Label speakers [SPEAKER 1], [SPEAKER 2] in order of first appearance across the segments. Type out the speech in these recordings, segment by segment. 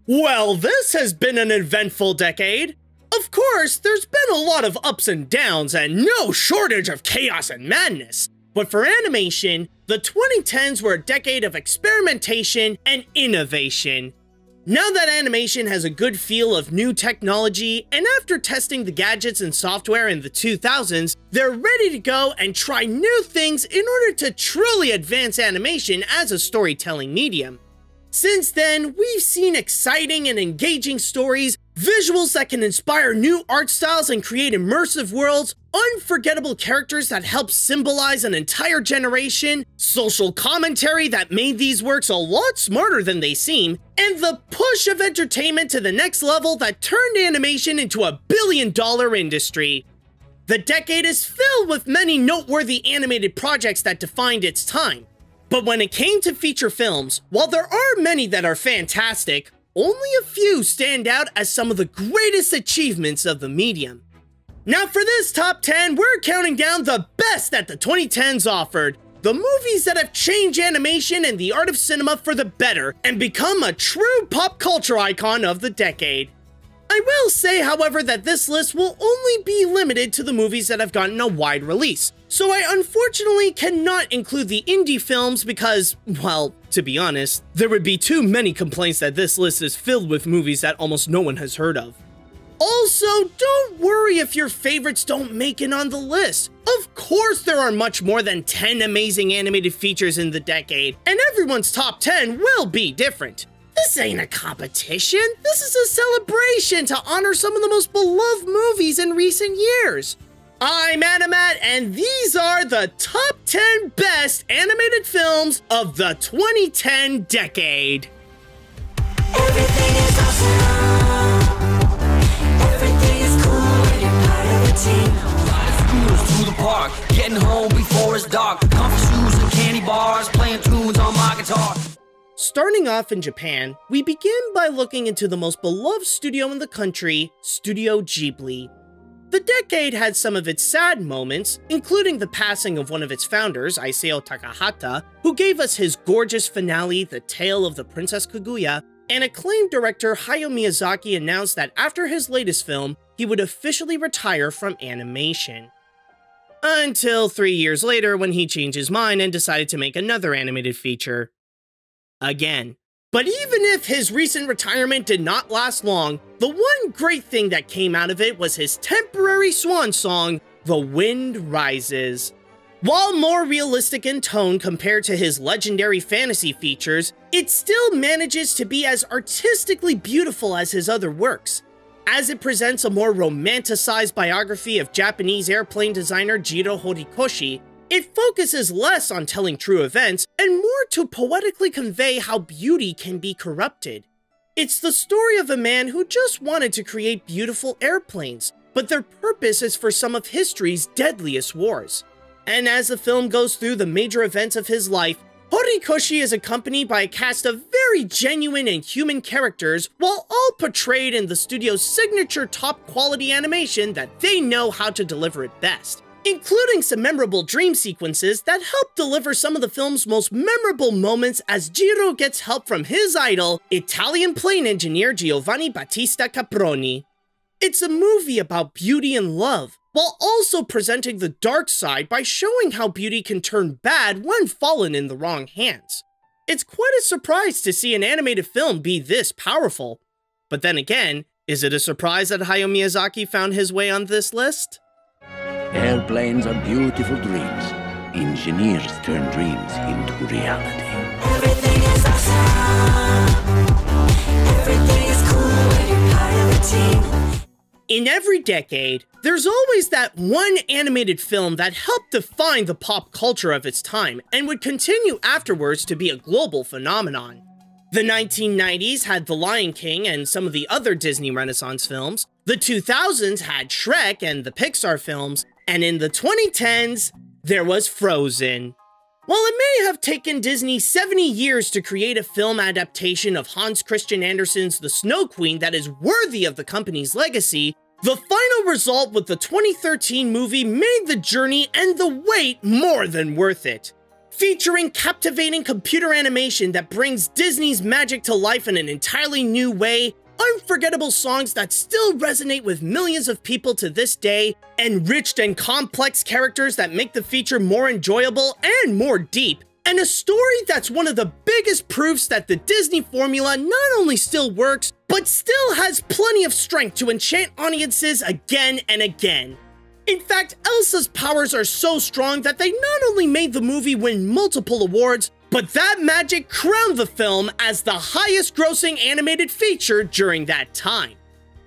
[SPEAKER 1] Well, this has been an eventful decade. Of course, there's been a lot of ups and downs and no shortage of chaos and madness. But for animation, the 2010s were a decade of experimentation and innovation. Now that animation has a good feel of new technology, and after testing the gadgets and software in the 2000s, they're ready to go and try new things in order to truly advance animation as a storytelling medium. Since then, we've seen exciting and engaging stories, visuals that can inspire new art styles and create immersive worlds, unforgettable characters that help symbolize an entire generation, social commentary that made these works a lot smarter than they seem, and the push of entertainment to the next level that turned animation into a billion-dollar industry. The decade is filled with many noteworthy animated projects that defined its time. But when it came to feature films, while there are many that are fantastic, only a few stand out as some of the greatest achievements of the medium. Now for this top 10, we're counting down the best that the 2010s offered, the movies that have changed animation and the art of cinema for the better and become a true pop culture icon of the decade. I will say, however, that this list will only be limited to the movies that have gotten a wide release, so I unfortunately cannot include the indie films because, well, to be honest, there would be too many complaints that this list is filled with movies that almost no one has heard of. Also, don't worry if your favorites don't make it on the list. Of course there are much more than 10 amazing animated features in the decade, and everyone's top 10 will be different. This ain't a competition, this is a celebration to honor some of the most beloved movies in recent years. I'm ANIMAT, and these are the top 10 best animated films of the 2010 decade.
[SPEAKER 2] Everything is awesome. Everything is cool when you're part of a team. Schools to the park, getting home before it's dark. Comfy shoes and candy bars, playing tunes on my guitar.
[SPEAKER 1] Starting off in Japan, we begin by looking into the most beloved studio in the country, Studio Ghibli. The decade had some of its sad moments, including the passing of one of its founders, Isao Takahata, who gave us his gorgeous finale, The Tale of the Princess Kaguya, and acclaimed director Hayao Miyazaki announced that after his latest film, he would officially retire from animation. Until 3 years later when he changed his mind and decided to make another animated feature. Again. But even if his recent retirement did not last long, the one great thing that came out of it was his temporary swan song, The Wind Rises. While more realistic in tone compared to his legendary fantasy features, it still manages to be as artistically beautiful as his other works, as it presents a more romanticized biography of Japanese airplane designer Jiro Horikoshi. It focuses less on telling true events and more to poetically convey how beauty can be corrupted. It's the story of a man who just wanted to create beautiful airplanes, but their purpose is for some of history's deadliest wars. And as the film goes through the major events of his life, Horikoshi is accompanied by a cast of very genuine and human characters, while all portrayed in the studio's signature top-quality animation that they know how to deliver it best, including some memorable dream sequences that help deliver some of the film's most memorable moments as Jiro gets help from his idol, Italian plane engineer Giovanni Battista Caproni. It's a movie about beauty and love, while also presenting the dark side by showing how beauty can turn bad when fallen in the wrong hands. It's quite a surprise to see an animated film be this powerful. But then again, is it a surprise that Hayao Miyazaki found his way on this list?
[SPEAKER 3] Airplanes are beautiful dreams. Engineers turn dreams into reality.
[SPEAKER 2] Everything is awesome. Everything is cool when you're part of a team.
[SPEAKER 1] In every decade, there's always that one animated film that helped define the pop culture of its time and would continue afterwards to be a global phenomenon. The 1990s had The Lion King and some of the other Disney Renaissance films, the 2000s had Shrek and the Pixar films, and in the 2010s, there was Frozen. While it may have taken Disney 70 years to create a film adaptation of Hans Christian Andersen's The Snow Queen that is worthy of the company's legacy, the final result with the 2013 movie made the journey and the wait more than worth it. featuring captivating computer animation that brings Disney's magic to life in an entirely new way, unforgettable songs that still resonate with millions of people to this day, enriched and complex characters that make the feature more enjoyable and more deep, and a story that's one of the biggest proofs that the Disney formula not only still works, but still has plenty of strength to enchant audiences again and again. In fact, Elsa's powers are so strong that they not only made the movie win multiple awards, but that magic crowned the film as the highest grossing animated feature during that time.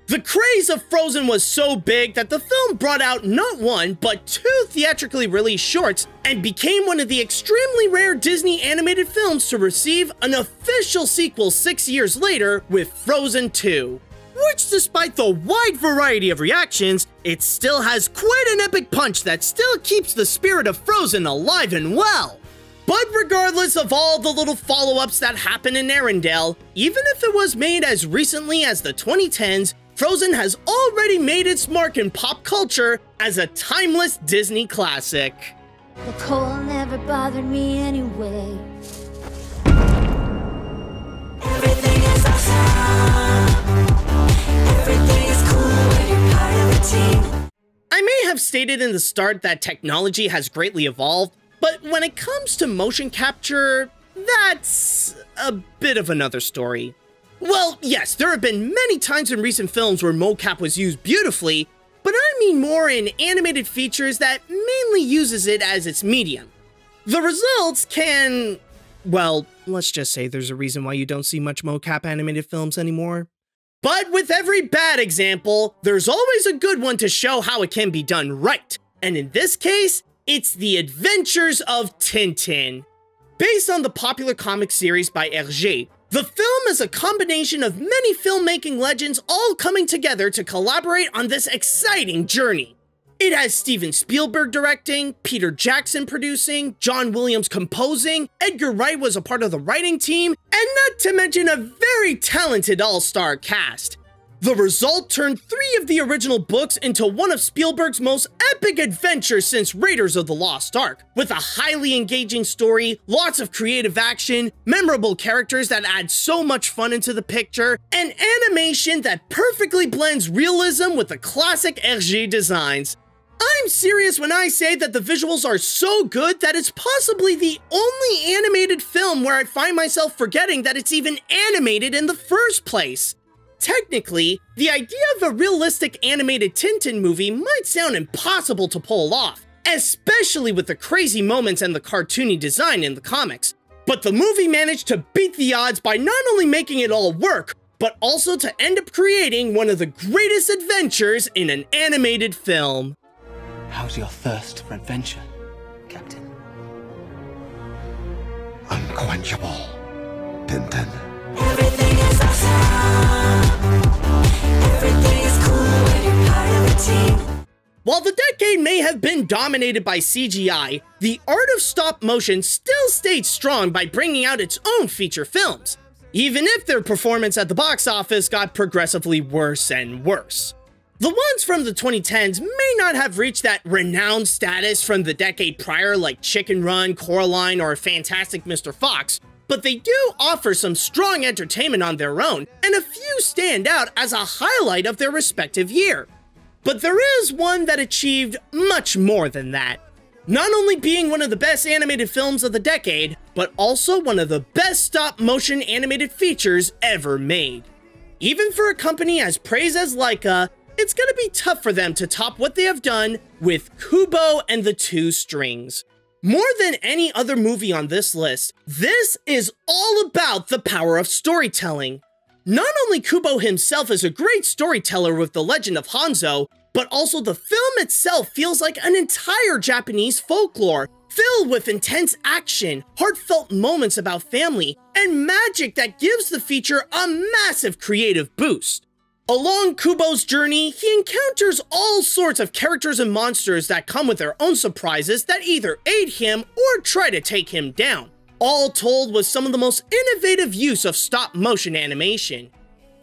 [SPEAKER 1] The craze of Frozen was so big that the film brought out not one, but 2 theatrically released shorts and became one of the extremely rare Disney animated films to receive an official sequel 6 years later with Frozen 2. Which, despite the wide variety of reactions, it still has quite an epic punch that still keeps the spirit of Frozen alive and well. But regardless of all the little follow-ups that happen in Arendelle, even if it was made as recently as the 2010s, Frozen has already made its mark in pop culture as a timeless Disney classic.
[SPEAKER 4] The cold never bothered me anyway.
[SPEAKER 2] Everything is awesome. Everything is cool when you're part of a team.
[SPEAKER 1] I may have stated in the start that technology has greatly evolved, but when it comes to motion capture, that's a bit of another story. Well, yes, there have been many times in recent films where mocap was used beautifully, but I mean more in animated features that mainly uses it as its medium. The results can, well, let's just say there's a reason why you don't see much mocap animated films anymore. But with every bad example, there's always a good one to show how it can be done right. And in this case, it's The Adventures of Tintin. Based on the popular comic series by Hergé, the film is a combination of many filmmaking legends all coming together to collaborate on this exciting journey. It has Steven Spielberg directing, Peter Jackson producing, John Williams composing, Edgar Wright was a part of the writing team, and not to mention a very talented all-star cast. The result turned 3 of the original books into one of Spielberg's most epic adventures since Raiders of the Lost Ark, with a highly engaging story, lots of creative action, memorable characters that add so much fun into the picture, and animation that perfectly blends realism with the classic Hergé designs. I'm serious when I say that the visuals are so good that it's possibly the only animated film where I find myself forgetting that it's even animated in the first place. Technically, the idea of a realistic animated Tintin movie might sound impossible to pull off, especially with the crazy moments and the cartoony design in the comics. But the movie managed to beat the odds by not only making it all work, but also to end up creating one of the greatest adventures in an animated film.
[SPEAKER 5] How's your thirst for adventure, Captain?
[SPEAKER 6] Unquenchable, Tintin.
[SPEAKER 2] Everything is awesome. Everything is cool when you're part of a team.
[SPEAKER 1] While the decade may have been dominated by CGI, the art of stop motion still stayed strong by bringing out its own feature films, even if their performance at the box office got progressively worse and worse. The ones from the 2010s may not have reached that renowned status from the decade prior like Chicken Run, Coraline, or Fantastic Mr. Fox, but they do offer some strong entertainment on their own, and a few stand out as a highlight of their respective year. But there is one that achieved much more than that. Not only being one of the best animated films of the decade, but also one of the best stop-motion animated features ever made. Even for a company as praised as Laika, it's gonna be tough for them to top what they have done with Kubo and the Two Strings. More than any other movie on this list, this is all about the power of storytelling. Not only Kubo himself is a great storyteller with the legend of Hanzo, but also the film itself feels like an entire Japanese folklore, filled with intense action, heartfelt moments about family, and magic that gives the feature a massive creative boost. Along Kubo's journey, he encounters all sorts of characters and monsters that come with their own surprises that either aid him or try to take him down, all told with some of the most innovative use of stop-motion animation.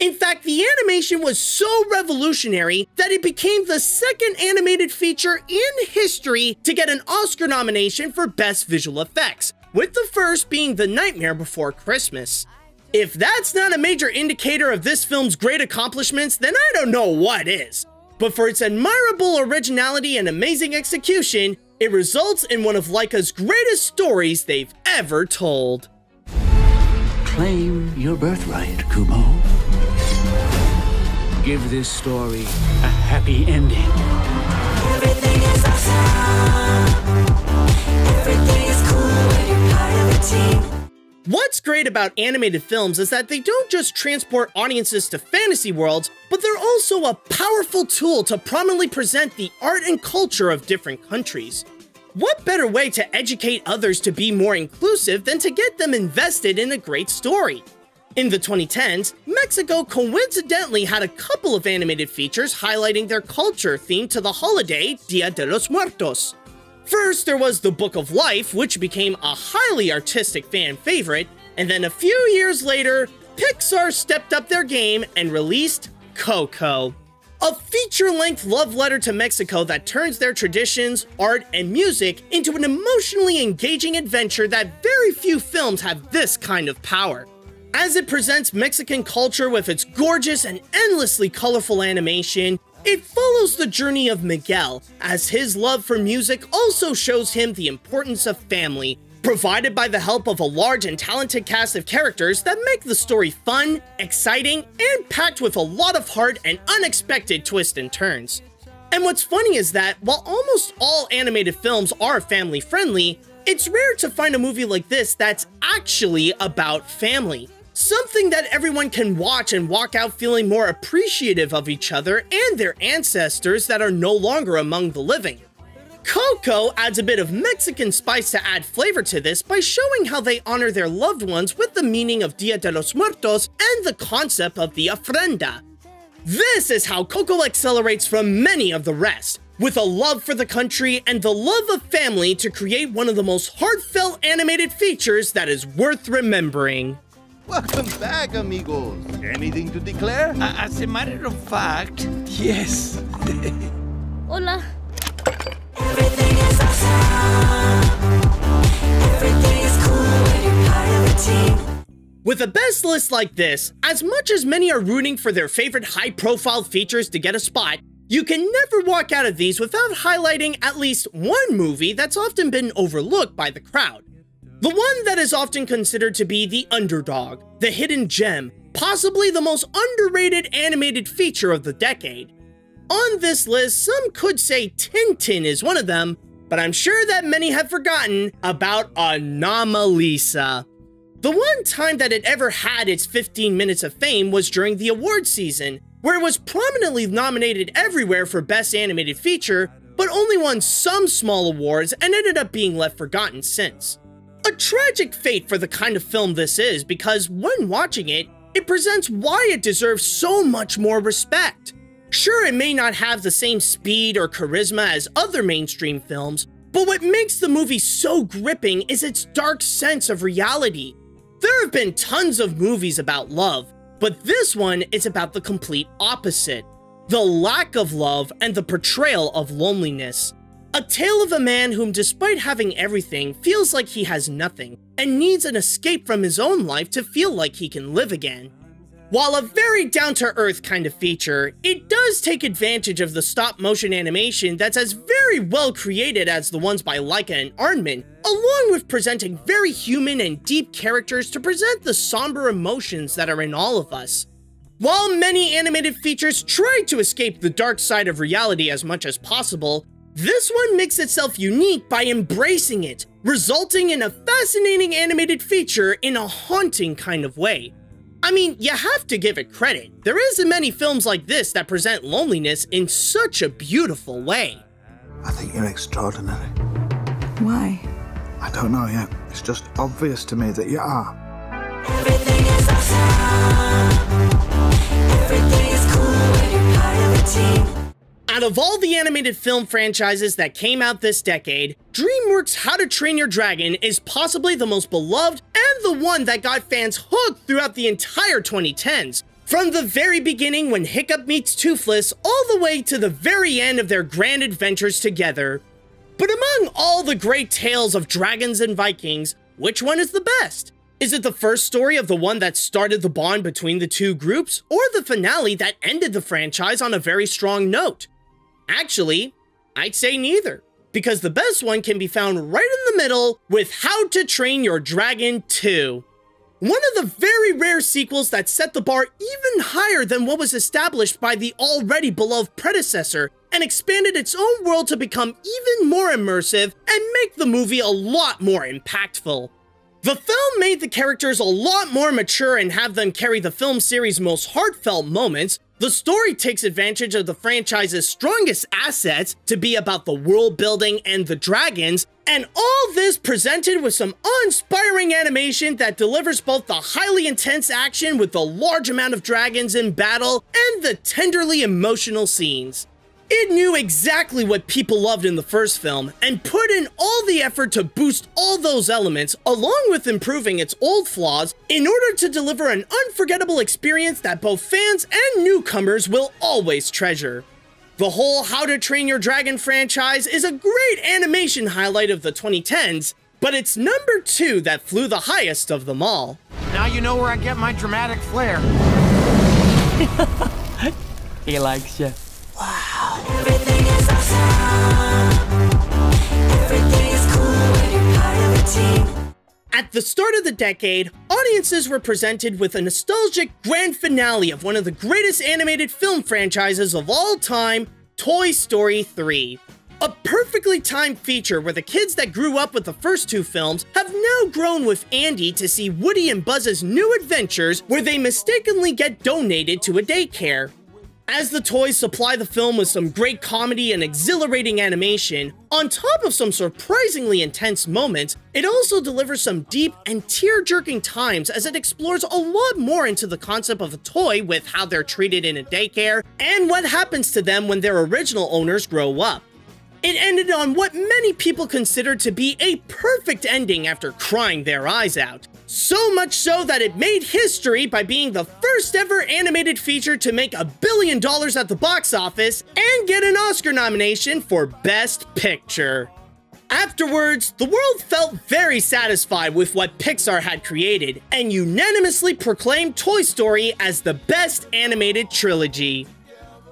[SPEAKER 1] In fact, the animation was so revolutionary that it became the second animated feature in history to get an Oscar nomination for Best Visual Effects, with the first being The Nightmare Before Christmas. If that's not a major indicator of this film's great accomplishments, then I don't know what is. But for its admirable originality and amazing execution, it results in one of Laika's greatest stories they've ever told.
[SPEAKER 3] Claim your birthright, Kubo. Give this story a happy ending.
[SPEAKER 2] Everything is awesome. Everything is cool when you're part of a team.
[SPEAKER 1] What's great about animated films is that they don't just transport audiences to fantasy worlds, but they're also a powerful tool to prominently present the art and culture of different countries. What better way to educate others to be more inclusive than to get them invested in a great story? In the 2010s, Mexico coincidentally had a couple of animated features highlighting their culture themed to the holiday Dia de los Muertos. First, there was The Book of Life, which became a highly artistic fan favorite, and then a few years later, Pixar stepped up their game and released Coco, a feature-length love letter to Mexico that turns their traditions, art, and music into an emotionally engaging adventure that very few films have this kind of power. As it presents Mexican culture with its gorgeous and endlessly colorful animation, it follows the journey of Miguel, as his love for music also shows him the importance of family, provided by the help of a large and talented cast of characters that make the story fun, exciting, and packed with a lot of heart and unexpected twists and turns. And what's funny is that, while almost all animated films are family-friendly, it's rare to find a movie like this that's actually about family. Something that everyone can watch and walk out feeling more appreciative of each other and their ancestors that are no longer among the living. Coco adds a bit of Mexican spice to add flavor to this by showing how they honor their loved ones with the meaning of Dia de los Muertos and the concept of the ofrenda. This is how Coco accelerates from many of the rest, with a love for the country and the love of family to create one of the most heartfelt animated features that is worth remembering.
[SPEAKER 7] Welcome back, amigos. Anything to declare?
[SPEAKER 5] As a matter of fact, yes.
[SPEAKER 4] Hola.
[SPEAKER 2] Everything is awesome. Everything is cool when you're part of a team.
[SPEAKER 1] With a best list like this, as much as many are rooting for their favorite high-profile features to get a spot, you can never walk out of these without highlighting at least one movie that's often been overlooked by the crowd. The one that is often considered to be the underdog, the hidden gem, possibly the most underrated animated feature of the decade. On this list, some could say Tintin is one of them, but I'm sure that many have forgotten about Anomalisa. The one time that it ever had its 15 minutes of fame was during the awards season, where it was prominently nominated everywhere for Best Animated Feature, but only won some small awards and ended up being left forgotten since. A tragic fate for the kind of film this is, because when watching it, it presents why it deserves so much more respect. Sure, it may not have the same speed or charisma as other mainstream films, but what makes the movie so gripping is its dark sense of reality. There have been tons of movies about love, but this one is about the complete opposite. The lack of love and the portrayal of loneliness. A tale of a man whom, despite having everything, feels like he has nothing, and needs an escape from his own life to feel like he can live again. While a very down-to-earth kind of feature, it does take advantage of the stop-motion animation that's as very well created as the ones by Laika and Aardman, along with presenting very human and deep characters to present the somber emotions that are in all of us. While many animated features try to escape the dark side of reality as much as possible, this one makes itself unique by embracing it, resulting in a fascinating animated feature in a haunting kind of way. I mean, you have to give it credit. There isn't many films like this that present loneliness in such a beautiful way.
[SPEAKER 8] I think you're extraordinary.
[SPEAKER 9] Why?
[SPEAKER 8] I don't know yet. It's just obvious to me that you are.
[SPEAKER 2] Everything is awesome. Everything is cool when you're part of a team.
[SPEAKER 1] Out of all the animated film franchises that came out this decade, DreamWorks' How to Train Your Dragon is possibly the most beloved and the one that got fans hooked throughout the entire 2010s. From the very beginning when Hiccup meets Toothless, all the way to the very end of their grand adventures together. But among all the great tales of dragons and Vikings, Which one is the best? Is it the first story of the one that started the bond between the two groups, or the finale that ended the franchise on a very strong note? Actually, I'd say neither, because the best one can be found right in the middle with How to Train Your Dragon 2. One of the very rare sequels that set the bar even higher than what was established by the already beloved predecessor and expanded its own world to become even more immersive and make the movie a lot more impactful. The film made the characters a lot more mature and have them carry the film series' most heartfelt moments. The story takes advantage of the franchise's strongest assets to be about the world building and the dragons, and all this presented with some awe-inspiring animation that delivers both the highly intense action with the large amount of dragons in battle and the tenderly emotional scenes. It knew exactly what people loved in the first film and put in all the effort to boost all those elements along with improving its old flaws in order to deliver an unforgettable experience that both fans and newcomers will always treasure. The whole How to Train Your Dragon franchise is a great animation highlight of the 2010s, but it's number 2 that flew the highest of them all.
[SPEAKER 9] Now you know where I get my dramatic flair.
[SPEAKER 3] He likes you.
[SPEAKER 2] Wow. Everything is awesome. Everything is cool when you're part of a team.
[SPEAKER 1] At the start of the decade, audiences were presented with a nostalgic grand finale of one of the greatest animated film franchises of all time, Toy Story 3. A perfectly timed feature where the kids that grew up with the first 2 films have now grown with Andy to see Woody and Buzz's new adventures where they mistakenly get donated to a daycare. As the toys supply the film with some great comedy and exhilarating animation, on top of some surprisingly intense moments, it also delivers some deep and tear-jerking times as it explores a lot more into the concept of a toy with how they're treated in a daycare and what happens to them when their original owners grow up. It ended on what many people consider to be a perfect ending after crying their eyes out. So much so that it made history by being the first ever animated feature to make $1 billion at the box office and get an Oscar nomination for Best Picture. Afterwards, the world felt very satisfied with what Pixar had created and unanimously proclaimed Toy Story as the best animated trilogy.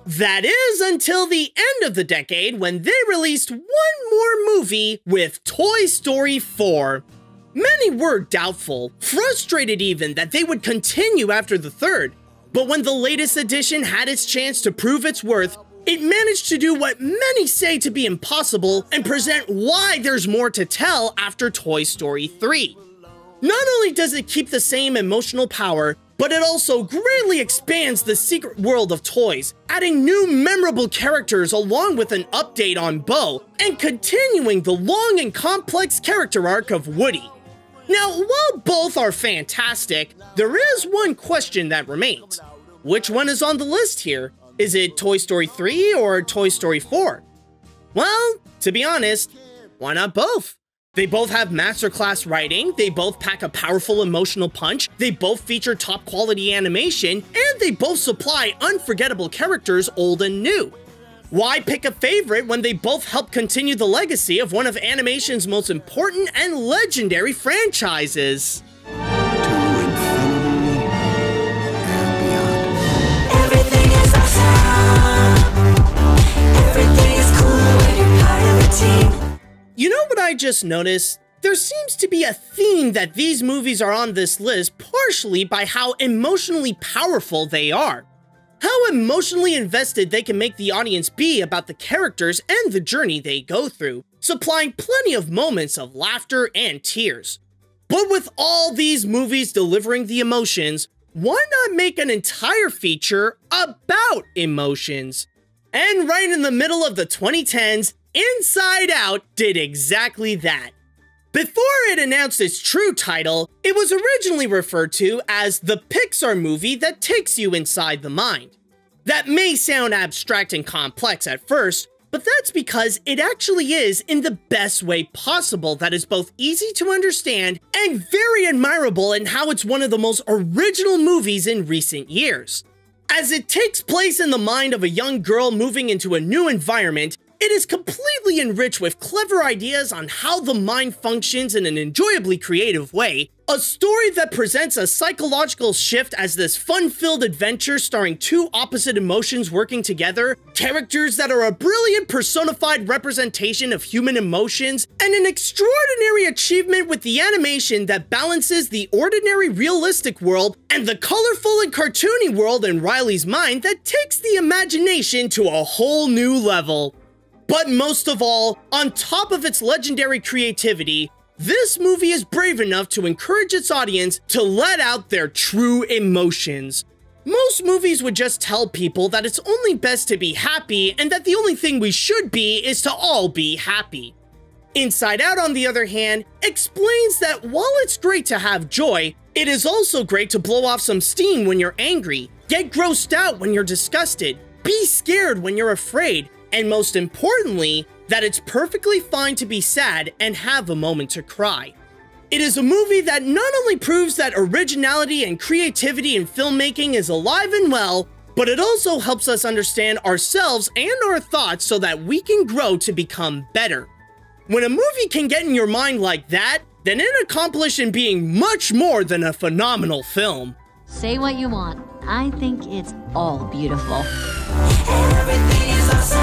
[SPEAKER 1] That is until the end of the decade when they released one more movie with Toy Story 4. Many were doubtful, frustrated even, that they would continue after the third. But when the latest edition had its chance to prove its worth, it managed to do what many say to be impossible and present why there's more to tell after Toy Story 3. Not only does it keep the same emotional power, but it also greatly expands the secret world of toys, adding new memorable characters along with an update on Bo, and continuing the long and complex character arc of Woody. Now, while both are fantastic, there is one question that remains. Which one is on the list here? Is it Toy Story 3 or Toy Story 4? Well, to be honest, why not both? They both have masterclass writing, they both pack a powerful emotional punch, they both feature top quality animation, and they both supply unforgettable characters old and new. Why pick a favorite when they both help continue the legacy of one of animation's most important and legendary franchises?
[SPEAKER 6] To infinity and beyond.
[SPEAKER 2] Everything is awesome. Everything is cool when you're part of a team.
[SPEAKER 1] You know what I just noticed? There seems to be a theme that these movies are on this list partially by how emotionally powerful they are. How emotionally invested they can make the audience be about the characters and the journey they go through, supplying plenty of moments of laughter and tears. But with all these movies delivering the emotions, why not make an entire feature about emotions? And right in the middle of the 2010s, Inside Out did exactly that. Before it announced its true title, it was originally referred to as the Pixar movie that takes you inside the mind. That may sound abstract and complex at first, but that's because it actually is in the best way possible that is both easy to understand and very admirable in how it's one of the most original movies in recent years. As it takes place in the mind of a young girl moving into a new environment, It is completely enriched with clever ideas on how the mind functions in an enjoyably creative way, a story that presents a psychological shift as this fun-filled adventure starring two opposite emotions working together, characters that are a brilliant personified representation of human emotions, and an extraordinary achievement with the animation that balances the ordinary realistic world and the colorful and cartoony world in Riley's mind that takes the imagination to a whole new level. But most of all, on top of its legendary creativity, this movie is brave enough to encourage its audience to let out their true emotions. Most movies would just tell people that it's only best to be happy and that the only thing we should be is to all be happy. Inside Out, on the other hand, explains that while it's great to have joy, it is also great to blow off some steam when you're angry, get grossed out when you're disgusted, be scared when you're afraid, and most importantly, that it's perfectly fine to be sad and have a moment to cry. It is a movie that not only proves that originality and creativity in filmmaking is alive and well, but it also helps us understand ourselves and our thoughts so that we can grow to become better. When a movie can get in your mind like that, then it accomplishes in being much more than a phenomenal film.
[SPEAKER 4] Say what you want. I think it's all beautiful.
[SPEAKER 2] Everything is awesome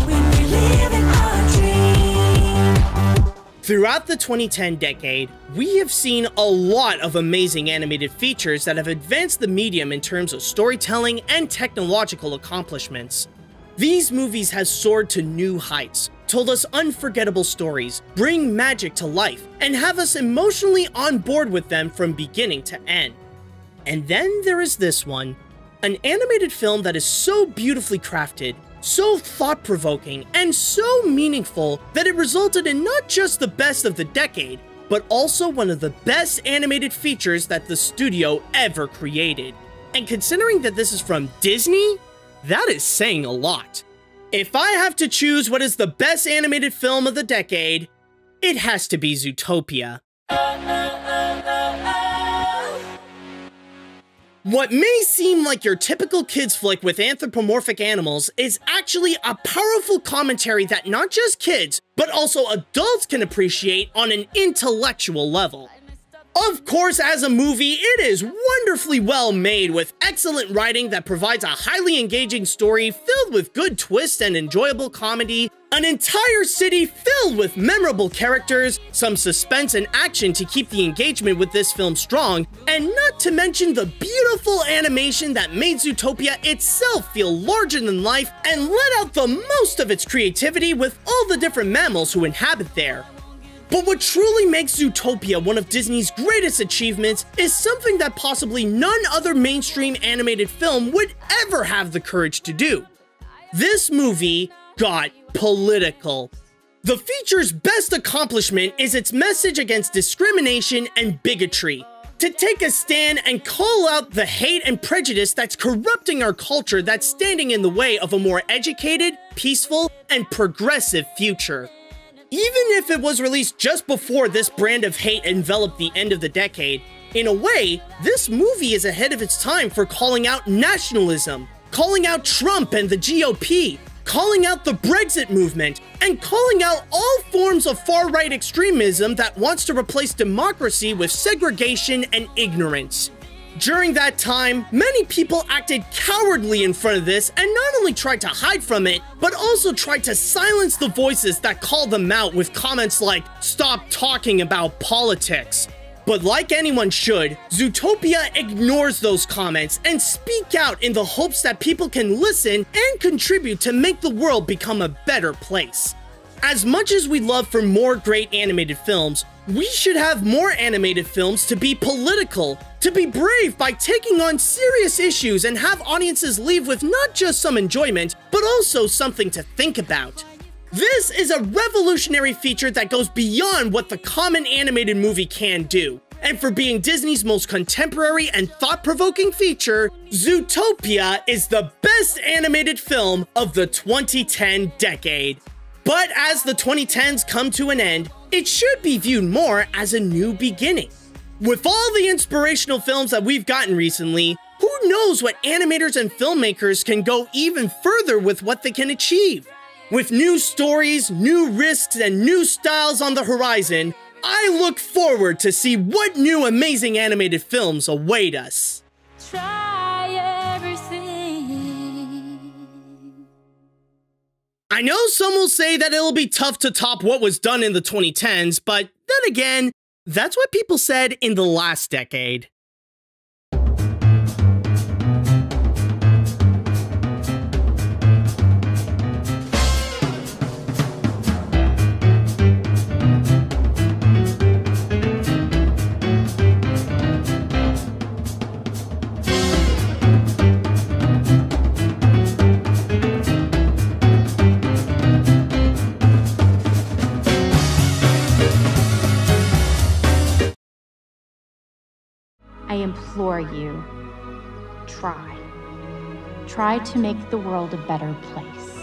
[SPEAKER 2] when we're living our dream.
[SPEAKER 1] Throughout the 2010 decade, we have seen a lot of amazing animated features that have advanced the medium in terms of storytelling and technological accomplishments. These movies have soared to new heights, told us unforgettable stories, bring magic to life, and have us emotionally on board with them from beginning to end. And then there is this one, an animated film that is so beautifully crafted, so thought-provoking, and so meaningful that it resulted in not just the best of the decade, but also one of the best animated features that the studio ever created. And considering that this is from Disney, that is saying a lot. If I have to choose what is the best animated film of the decade, it has to be Zootopia. What may seem like your typical kids flick with anthropomorphic animals is actually a powerful commentary that not just kids, but also adults can appreciate on an intellectual level. Of course, as a movie, it is wonderfully well made with excellent writing that provides a highly engaging story filled with good twists and enjoyable comedy, an entire city filled with memorable characters, some suspense and action to keep the engagement with this film strong, and not to mention the beautiful animation that made Zootopia itself feel larger than life and let out the most of its creativity with all the different mammals who inhabit there. But what truly makes Zootopia one of Disney's greatest achievements is something that possibly none other mainstream animated film would ever have the courage to do. This movie got political. The feature's best accomplishment is its message against discrimination and bigotry. To take a stand and call out the hate and prejudice that's corrupting our culture that's standing in the way of a more educated, peaceful, and progressive future. Even if it was released just before this brand of hate enveloped the end of the decade, in a way, this movie is ahead of its time for calling out nationalism, calling out Trump and the GOP, calling out the Brexit movement, and calling out all forms of far-right extremism that wants to replace democracy with segregation and ignorance. During that time, many people acted cowardly in front of this and not only tried to hide from it, but also tried to silence the voices that called them out with comments like, "Stop talking about politics." But like anyone should, Zootopia ignores those comments and speak out in the hopes that people can listen and contribute to make the world become a better place. As much as we love for more great animated films, we should have more animated films to be political, to be brave by taking on serious issues and have audiences leave with not just some enjoyment, but also something to think about. This is a revolutionary feature that goes beyond what the common animated movie can do. And for being Disney's most contemporary and thought-provoking feature, Zootopia is the best animated film of the 2010 decade. But as the 2010s come to an end, it should be viewed more as a new beginning. With all the inspirational films that we've gotten recently, who knows what animators and filmmakers can go even further with what they can achieve? With new stories, new risks, and new styles on the horizon, I look forward to see what new amazing animated films await us.
[SPEAKER 4] Try everything.
[SPEAKER 1] I know some will say that it'll be tough to top what was done in the 2010s, but then again, that's what people said in the last decade.
[SPEAKER 10] I implore you, try. Try to make the world a better place.